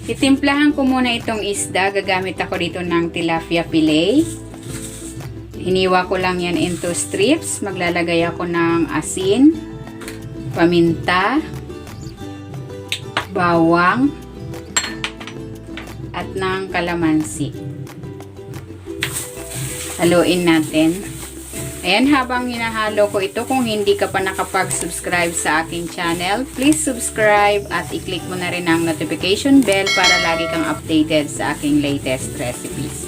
Titimplahan ko muna itong isda. Gagamit ako dito ng tilapia fillet. Hiniwa ko lang yan into strips. Maglalagay ako ng asin, paminta, bawang, at ng kalamansi. Haluin natin. Ayan, habang hinahalo ko ito, kung hindi ka pa nakapag-subscribe sa aking channel, please subscribe at i-click mo na rin ang notification bell para lagi kang updated sa aking latest recipes.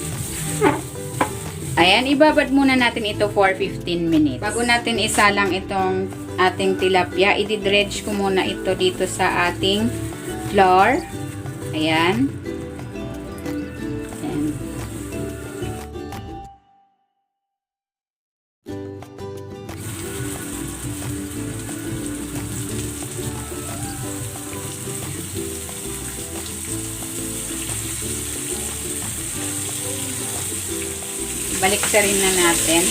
Ayan, ibabad muna natin ito for 15 minutes. Bago natin isalang itong ating tilapia, i-dredge ko muna ito dito sa ating flour. Ayan. Baliktarin na natin.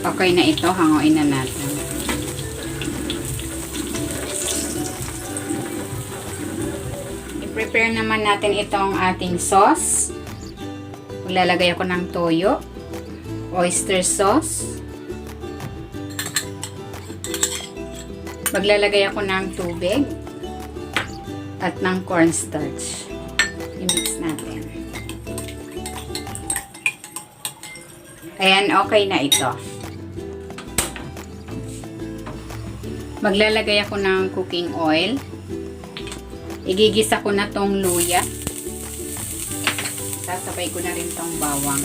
Okay na ito, hanguin na natin. I-prepare naman natin itong ating sauce. Maglalagay ako ng toyo, oyster sauce. Maglalagay ako ng tubig at ng cornstarch. I-mix natin. Ayan, okay na ito. Maglalagay ako ng cooking oil. Igigisa ko na tong luya. Sasabay ko na rin tong bawang.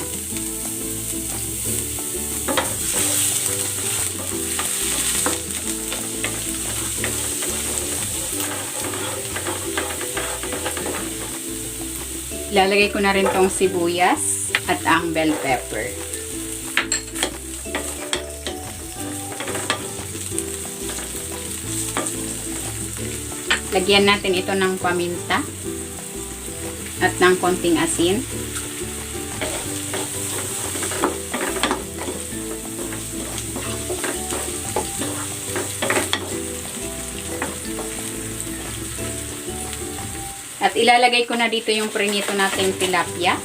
Ilalagay ko na rin tong sibuyas at ang bell pepper. Lagyan natin ito ng paminta at ng konting asin. At ilalagay ko na dito yung prinito nating tilapia.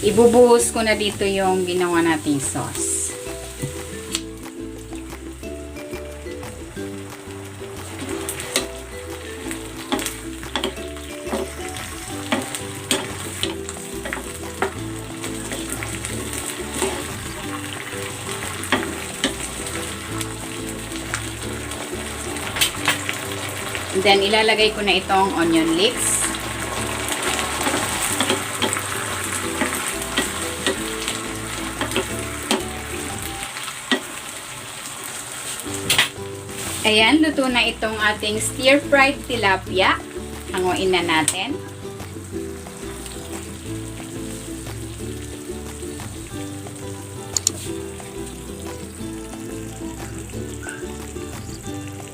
Ibubuhos ko na dito yung ginawa nating sauce. And then, ilalagay ko na itong onion leeks. Ayan, luto na itong ating stir-fried tilapia. Hanguin na natin.